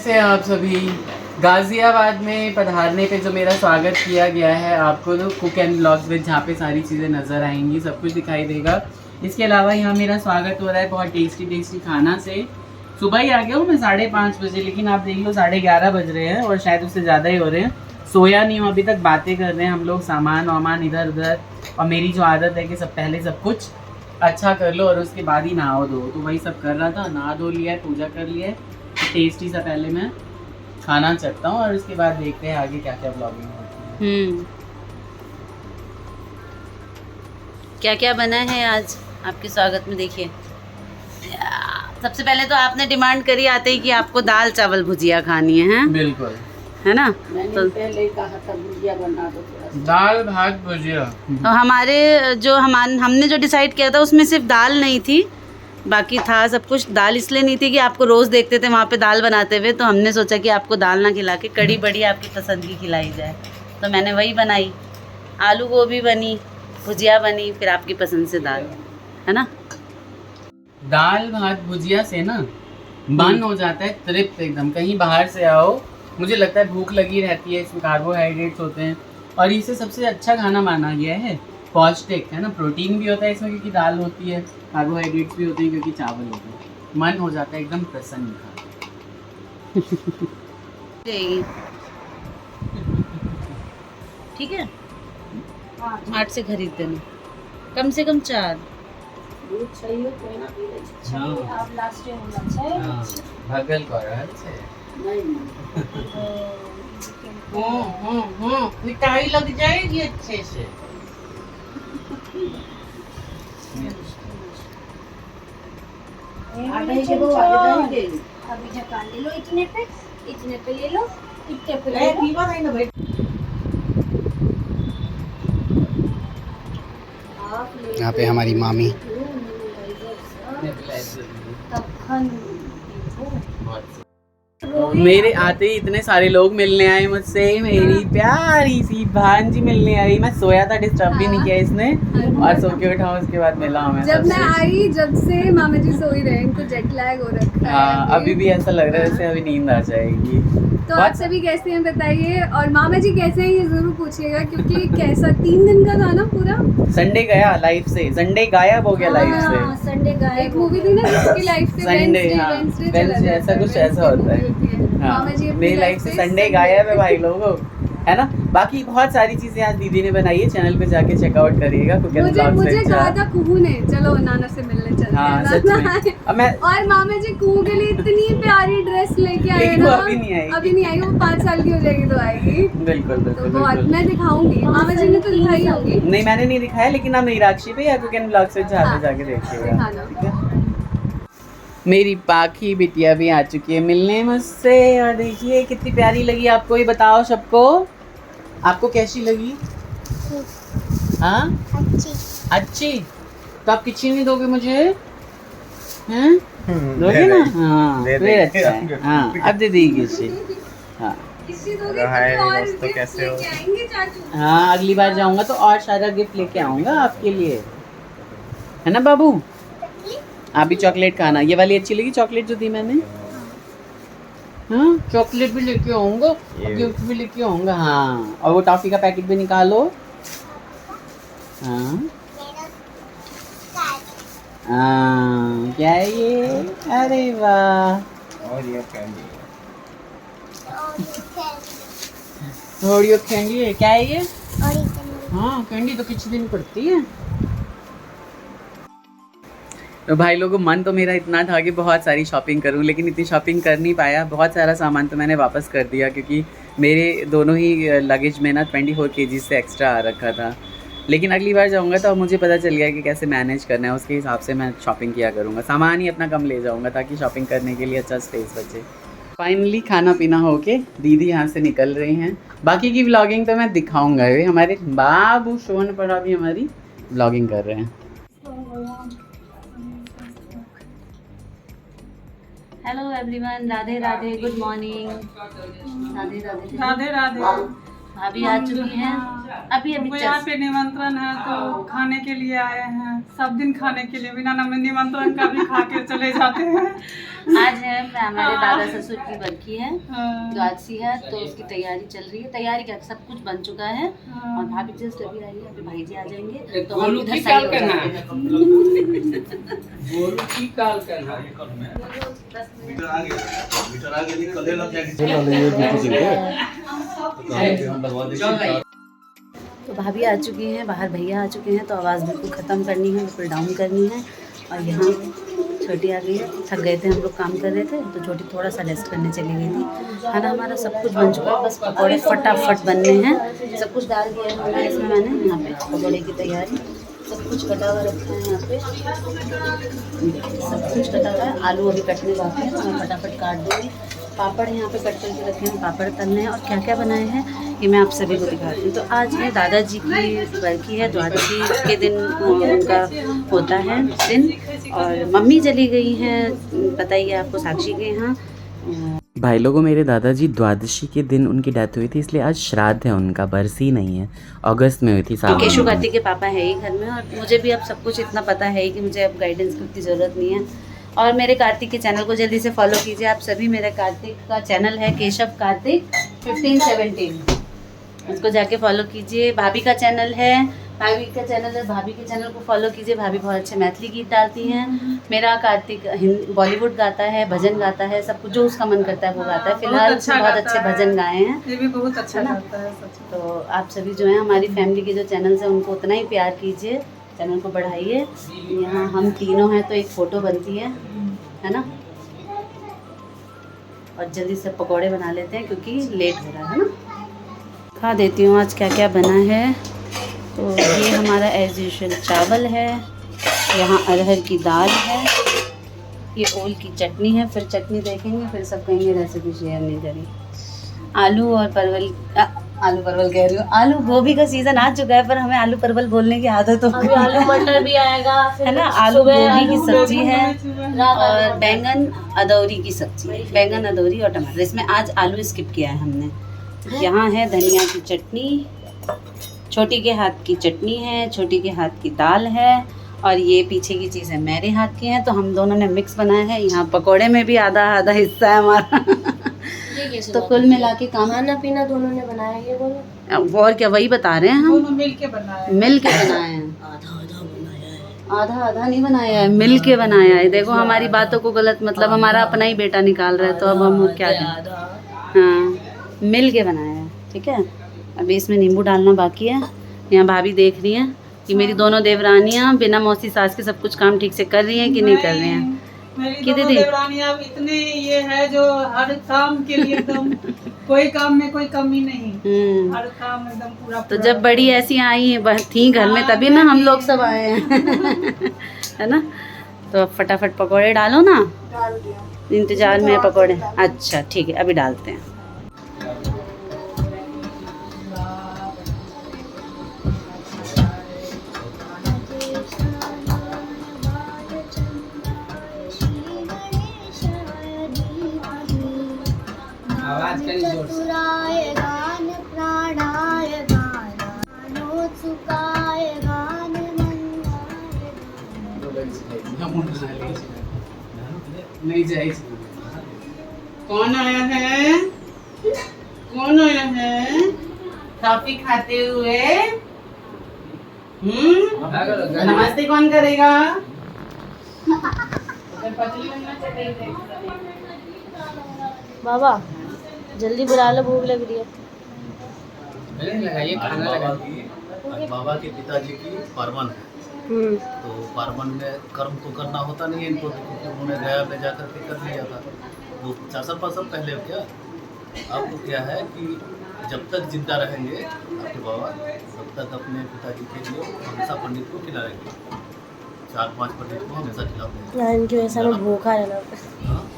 कैसे हैं आप सभी। गाज़ियाबाद में पधारने पे जो मेरा स्वागत किया गया है, आपको तो कुक एंड ब्लॉग्स में जहाँ पे सारी चीज़ें नज़र आएंगी, सब कुछ दिखाई देगा। इसके अलावा यहाँ मेरा स्वागत हो रहा है बहुत टेस्टी खाना से। सुबह ही आ गया हूँ मैं 5:30 बजे, लेकिन आप देख लो 11:30 बज रहे हैं और शायद उससे ज़्यादा ही हो रहे हैं। सोया नहीं हूँ अभी तक, बातें कर रहे हैं हम लोग, सामान वामान इधर उधर। और मेरी जो आदत है कि पहले सब कुछ अच्छा कर लो और उसके बाद ही नहाओ धो, तो वही सब कर रहा था। नहा धो लिया है, पूजा कर लिया है। टेस्टी सा पहले मैं खाना चखता हूँ और उसके बाद देखते हैं आगे क्या क्या ब्लॉगिंग होती है। क्या क्या बना है आज आपके स्वागत में। देखिए, सबसे पहले तो आपने डिमांड करी आते ही कि आपको दाल चावल भुजिया खानी है, हैं? बिल्कुल, है ना। तो पहले ही कहा था भुजिया बना दो थोड़ा सा। दाल भात भुजिया। तो हमारे जो हमने जो डिसाइड किया था उसमें सिर्फ दाल नहीं थी, बाकी था सब कुछ। दाल इसलिए नहीं थी कि आपको रोज़ देखते थे वहाँ पे दाल बनाते हुए, तो हमने सोचा कि आपको दाल ना खिला के कड़ी बड़ी आपकी पसंद की खिलाई जाए, तो मैंने वही बनाई। आलू गोभी बनी, भुजिया बनी, फिर आपकी पसंद से दाल, है ना। दाल भात भुजिया से ना मन हो जाता है तृप्त एकदम। कहीं बाहर से आओ, मुझे लगता है भूख लगी रहती है, इसमें कार्बोहाइड्रेट्स होते हैं और इसे सबसे अच्छा खाना माना गया है। पौष्टिक है ना, प्रोटीन भी होता है इसमें क्योंकि दाल होती है, कार्बोहाइड्रेट्स भी होते हैं क्योंकि चावल होते हैं। मन हो जाता है एकदम प्रसन्न खा। ठीक है, 8 से खरीद देना, कम से कम 4। दूध चाहिए तो ना पीले चाहिए। आप लास्ट में होना चाहिए। भगल कर છે नहीं मिठाई लग जाएगी अच्छे से। आगे के दो, आगे दे। अभी ढक्कन ले लो, इतने पे ले लो, इतने पे ले लो। यहाँ पे हमारी मामी। मेरे आते ही इतने सारे लोग मिलने आए मुझसे। मेरी प्यारी सी भांजी मिलने आई। मैं सोया था, डिस्टर्ब भी नहीं किया इसने, और सो के उठा उसके बाद मिला हमें। जब मैं आई, जब से मामा जी सोई रहे, इनको जेट लैग हो रखा है। हाँ, अभी भी ऐसा लग रहा है जैसे अभी नींद आ जाएगी। तो आप सभी कैसे हैं बताइए, और मामा जी कैसे हैं ये जरूर पूछिएगा, क्योंकि कैसा 3 दिन का था ना पूरा। संडे गया लाइफ से, संडे गायब हो गया लाइफ से। संडे गायब। एक मूवी थी ना जिसकी लाइफ से संडे, हाँ, वेडनेसडे, ऐसा कुछ ऐसा होता है। हाँ, मेरी लाइफ से संडे गायब है भाई लोगों, है ना। बाकी बहुत सारी चीजें आज दीदी ने बनाई है, चैनल पे जाके चेकआउट करिएगा। मुझे कहा था कुहू ने, चलो नाना से मिलने चलते हैं। हाँ, सच में। अब मैं और मामा जी कुहू के लिए इतनी प्यारी ड्रेस लेके आए ना। अभी नहीं आई, वो 5 साल की हो जाएगी तो आएगी। बिल्कुल तो वो मैं दिखाऊंगी। मामा जी ने तो दिखाई होगी। नहीं, मैंने नहीं दिखाया, लेकिन आप मीनाक्षी पे या कुक एंड ब्लॉग से जाके देखिएगा, ठीक है। मेरी पाखी बिटिया भी आ चुकी है मिलने मुझसे, और देखिए कितनी प्यारी लगी आपको। ये बताओ सबको, आपको कैसी लगी? हाँ, अच्छी। तो आप किसी नहीं दोगे मुझे, हैं? दोगे ना? हाँ, फिर अच्छा है। हाँ, अब दे देगी किसी। हाँ, दोस्तों, कैसे हो? हाँ, अगली बार जाऊंगा तो और सारा गिफ्ट लेके आऊंगा आपके लिए, है ना बाबू। आप भी चॉकलेट खाना। ये वाली अच्छी लगी चॉकलेट जो दी मैंने। हाँ, चॉकलेट भी लेके आऊंगा, गिफ्ट भी लेके आऊंगा। हाँ, और वो टॉफी का पैकेट भी निकालो। हाँ, हाँ, क्या है ये? अरे वाह, और ये कैंडी ओरियो कैंडी है। क्या है ये? हाँ, कैंडी तो किसी दिन पड़ती है। तो भाई लोगों, मन तो मेरा इतना था कि बहुत सारी शॉपिंग करूं, लेकिन इतनी शॉपिंग कर नहीं पाया। बहुत सारा सामान तो मैंने वापस कर दिया, क्योंकि मेरे दोनों ही लगेज में ना 24 kg से एक्स्ट्रा आ रखा था। लेकिन अगली बार जाऊंगा तो अब मुझे पता चल गया कि कैसे मैनेज करना है, उसके हिसाब से मैं शॉपिंग किया करूँगा। सामान ही अपना कम ले जाऊँगा ताकि शॉपिंग करने के लिए अच्छा स्पेस बचे। फाइनली खाना पीना हो के दीदी यहाँ से निकल रही हैं। बाकी की व्लॉगिंग तो मैं दिखाऊँगा। हमारे बाबू शोन पर भी हमारी व्लॉगिंग कर रहे हैं। Hello everyone, Radhe Radhe, good morning. Radhe Radhe, Radhe Radhe. भाभी आ चुकी हैं अभी हमको अभी यहाँ just। पे निमंत्रण है तो खाने के लिए आए हैं, सब दिन खाने के लिए, बिना निमंत्रण का भी खा के चले जाते हैं। आज है हमारे दादा ससुर की बरखी है, हाँ, द्वादशी है, तो उसकी तैयारी चल रही है। तैयारी क्या, सब कुछ बन चुका है हाँ। और भाभी जस्ट अभी आई है, अभी भाई जी आ जाएंगे तो हम गोलू इधर की साइड हो काल करना जाते है। हैं। गोलू की काल करना है। तो भाभी आ चुकी हैं, बाहर भैया आ चुके हैं, तो आवाज़ बिल्कुल ख़त्म करनी है, बिल्कुल डाउन करनी है। और यहाँ छोटी आ गई है, थक गए थे हम लोग, काम कर रहे थे तो छोटी थोड़ा सा रेस्ट करने चली गई थी। खाना हमारा सब कुछ बन चुका है, बस पकौड़े फटाफट बनने हैं। सब कुछ डाल दिया है हमने इसमें, मैंने यहाँ पे पकौड़े की तैयारी, सब कुछ कटा हुआ रखा है यहाँ पे, सब कुछ कटा हुआ है। आलू अभी कटने बाकी है तो मैं फटाफट काट दूँगी। पापड़ यहाँ पे कट करके रखे हैं, पापड़ तलने हैं। और क्या क्या बनाए हैं ये मैं आप सभी को दिखाती हूँ। तो आज है दादाजी की बरखी है, द्वादशी के दिन उनका होता है दिन। और मम्मी चली गई हैं, बताइए आपको, साक्षी के यहाँ। भाई लोगों, मेरे दादाजी द्वादशी के दिन उनकी डेथ हुई थी, इसलिए आज श्राद्ध है उनका, बरसी नहीं है। अगस्त में हुई थी, सावन केशु में। कार्तिक के पापा है ही घर में, और मुझे भी अब सब कुछ इतना पता है ही कि मुझे अब गाइडेंस की उतनी ज़रूरत नहीं है। और मेरे कार्तिक के चैनल को जल्दी से फॉलो कीजिए आप सभी। मेरे कार्तिक का चैनल है केशव कार्तिक 1517, उसको जाके फॉलो कीजिए। भाभी का चैनल है, भाभी का चैनल है, भाभी के चैनल को फॉलो कीजिए। भाभी बहुत अच्छे मैथिली गीत डालती हैं। मेरा कार्तिक बॉलीवुड गाता है, भजन गाता है, सब कुछ जो उसका मन करता है वो गाता है। फिलहाल उसने बहुत अच्छे भजन गाए हैं, ये भी बहुत अच्छा है ना? लगता है सच में। तो आप सभी जो हैं हमारी फैमिली के जो चैनल्स हैं उनको उतना ही प्यार कीजिए, चैनल को बढ़ाइए। यहाँ हम तीनों हैं तो एक फ़ोटो बनती है ना? और जल्दी से पकोड़े बना लेते हैं क्योंकि लेट हो रहा है ना। खा देती हूँ आज क्या क्या बना है। तो ये हमारा एज यूजुअल चावल है, यहाँ अरहर की दाल है, ये ओल की चटनी है। फिर चटनी देखेंगे, फिर सब कहेंगे रेसिपी शेयर नहीं करी। आलू और परवल, आलू परवल कह रही हूँ, आलू गोभी का सीज़न आ चुका है, पर हमें आलू परवल बोलने की आदत हो अभी आलू मटर भी आएगा, है ना। आलू गोभी की सब्जी है रात और बैंगन अदौरी की सब्जी, बैंगन अदौरी और टमाटर। इसमें आज आलू स्किप किया है हमने। यहाँ है धनिया की चटनी, छोटी के हाथ की चटनी है, छोटी के हाथ की दाल है, और ये पीछे की चीज़ है मेरे हाथ की है, तो हम दोनों ने मिक्स बनाया है। यहाँ पकोड़े में भी आधा आधा हिस्सा है हमारा। तो कुल मिला के काम, खाना पीना दोनों ने बनाया, ये बोलो। वो और क्या, वही बता रहे हैं हम, दोनों मिल के बनाए। मिल के बनाए हैं। आधा आधा नहीं बनाया है, मिल के बनाया है। देखो हमारी बातों को गलत, मतलब हमारा अपना ही बेटा निकाल रहा है, तो अब हम क्या करें। हाँ, मिल के बनाया है, ठीक है। अभी इसमें नींबू डालना बाकी है। यहाँ भाभी देख रही हैं कि मेरी दोनों देवरानियाँ बिना मौसी सास के सब कुछ काम ठीक से कर रही हैं कि नहीं कर रही हैं। मेरी कि दोनों दीदी? देवरानियाँ इतने ये है जो हर काम के लिए एकदम कोई काम में कोई कमी नहीं, हर काम एकदम पूरा तो जब बड़ी ऐसी आई थी घर में तभी ना हम लोग सब आए हैं। है ना। तो अब फटाफट पकोड़े डालो ना, इंतजार में है पकोड़े। अच्छा ठीक है, अभी डालते हैं। आवाज करी जोर से। नहीं जाए। कौन आया है? कौन आया है? टॉफी खाते हुए? नमस्ते कौन करेगा? बाबा जल्दी बुला लो, भूख लग रही है। लगाइए खाना लगा। बाबा के पिताजी की पार्वन है, तो पार्वन में कर्म तो करना होता नहीं है इनको, क्योंकि उन्होंने गया में जाकर के कर लिया था 4-5 साल पहले। क्या अब क्या है कि जब तक जिंदा रहेंगे आपके बाबा, तब तक अपने पिताजी के लिए हमेशा पंडित को खिलाएंगे, 4-5 पंडित को हमेशा खिलाते हैं। इनकी वजह से हमें भूखा रहना।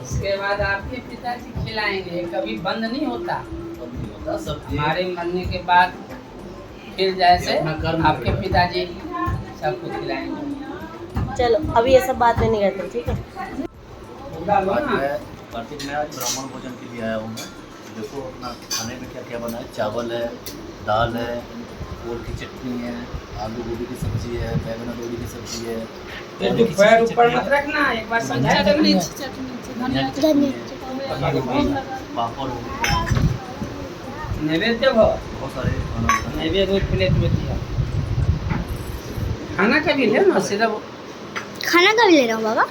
उसके बाद आपके पिताजी खिलाएंगे, कभी बंद नहीं होता। सब हमारे मरने के बाद फिर जैसे आपके पिताजी सबको खिलाएंगे। चलो अभी ये सब बातें नहीं करते, ठीक है। आज मैं कार्तिक में आज ब्राह्मण भोजन के लिए आया हूँ मैं। देखो तो अपना खाने में क्या क्या बना है, चावल है, दाल है, ओल की चटनी है, आलू गोभी की सब्जी है, बैंगन अदौड़ी की सब्जी है, पैर ऊपर मत रखना, एक बार समझाया चटनी है, पापड़ हो गया, नैवेद्य भो बहुत सारे खाना होता है। नैवेद्य एक प्लेट में दिया। खाना का भी ले ना, सिर्फ खाना का भी ले रहा हूँ बाबा।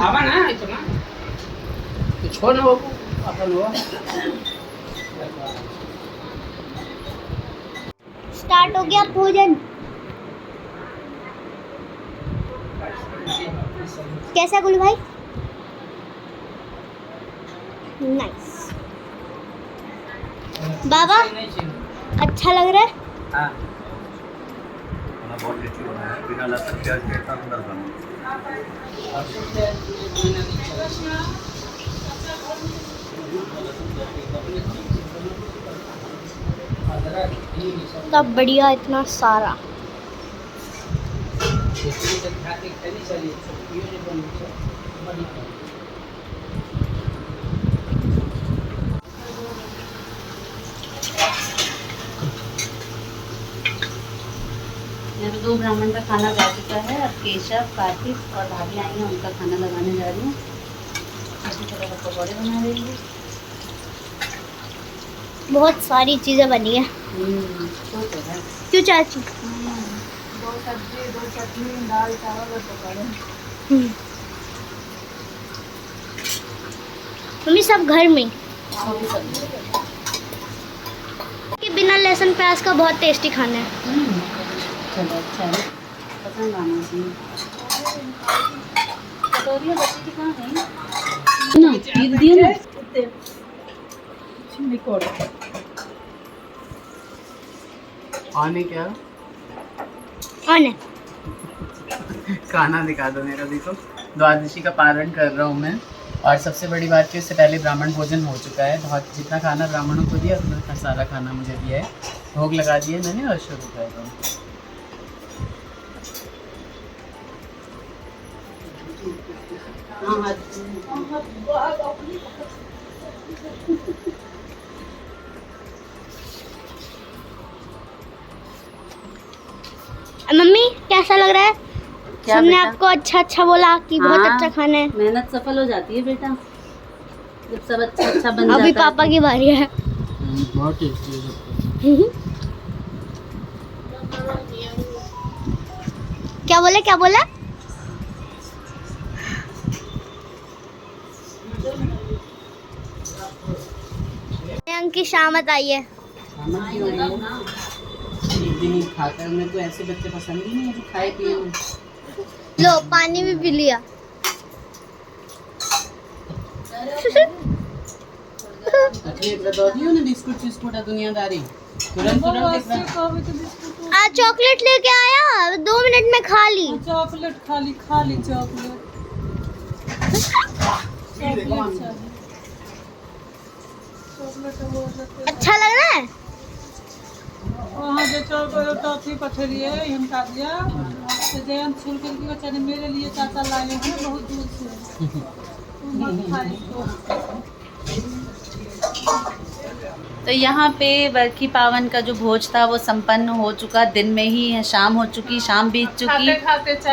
आवा ना इतना तो छोड़ ना बाबू अपन वो। स्टार्ट हो गया भोजन। कैसा गुल भाई? नाइस बाबा, अच्छा लग रहा है। हाँ खाना बहुत टेस्टी बना है, बिना लहसुन प्याज के इतना सुंदर बना है। तब बढ़िया, इतना सारा। यहाँ पे 2 ब्राह्मण का खाना जा चुका है। अब केशव, कार्तिक और भाभी आई हैं, उनका खाना लगाने जा रही हूँ। अभी थोड़ा पकौड़े बना रही हूँ। बहुत सारी चीजें बनी है। तो है। क्यों चाची? 2 सब्जी, 2 चटनी, दाल, चावल और पकौड़े। मम्मी सब घर में छोटी सब्जी। कि बिना लहसुन प्याज का बहुत टेस्टी खाना है। चलो अच्छा है, पसंद आना चाहिए। कटोरिया बच्चे की कहाँ गई ना? दिए ना। ऑन है क्या? कौन है? खाना दिखा दो मेरा भी तो। द्वादशी का पारण कर रहा हूँ मैं। और सबसे बड़ी बात कि उससे पहले ब्राह्मण भोजन हो चुका है। बहुत जितना खाना ब्राह्मणों को दिया उतना सारा खाना मुझे दिया है। भोग लगा दिए मैंने और शुरू कर रहा हूँ। मम्मी कैसा लग रहा है? क्या हमने बेटा? आपको अच्छा बोला कि बहुत हाँ, अच्छा खाना है। मेहनत सफल हो जाती है बेटा, जब सब अच्छा बन अभी जाता है। पापा की बारी है। बहुत टेस्टी है सब। क्या बोला? अंक की शामत आई है। खाना क्यों है? एक दिन ही खाता है। मेरे को ऐसे बच्चे पसंद ही नहीं है जो खाए पिए में। लो पानी भी पी लिया। अपने बता दियो ना बिस्कुट चिस्कुट है दुनियादारी। तुरंत आज चॉकलेट लेके आया, 2 मिनट में खा ली। चॉकलेट खा ली चॉकलेट। अच्छा लग रहा है? वहाँ जो टॉफी पथरी है हिमका दिया तो जयंत छुल करके बच्चा ने मेरे लिए चाचा लाए हैं बहुत दूर से। तुम मत खाइए। तो यहाँ पे बरखी पावन का जो भोज था वो संपन्न हो चुका। दिन में ही है, शाम हो चुकी, शाम बीत चुकी,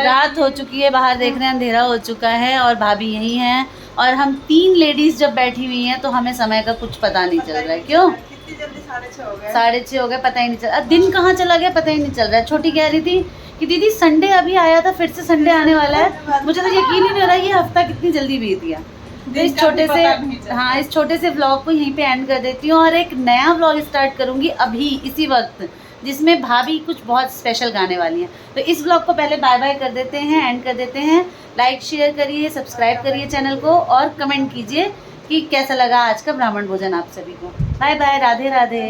रात हो चुकी है। बाहर देख रहे हैं अंधेरा हो चुका है और भाभी यही हैं। और हम 3 लेडीज जब बैठी हुई हैं तो हमें समय का कुछ पता नहीं चल रहा है। क्यों? 6:30 हो गए, पता ही नहीं चल रहा। दिन कहाँ चला गया पता ही नहीं चल रहा है। छोटी कह रही थी कि दीदी संडे अभी आया था, फिर से संडे आने वाला है। मुझे तो यकीन ही नहीं हो रहा ये हफ्ता कितनी जल्दी बीत गया। तो इस छोटे से व्लॉग को यहीं पे एंड कर देती हूँ और एक नया व्लॉग स्टार्ट करूँगी अभी इसी वक्त, जिसमें भाभी कुछ बहुत स्पेशल गाने वाली हैं। तो इस व्लॉग को पहले बाय बाय कर देते हैं, एंड कर देते हैं। लाइक शेयर करिए, सब्सक्राइब करिए चैनल को और कमेंट कीजिए कि कैसा लगा आज का ब्राह्मण भोजन आप सभी को। Bye bye, Radhe Radhe.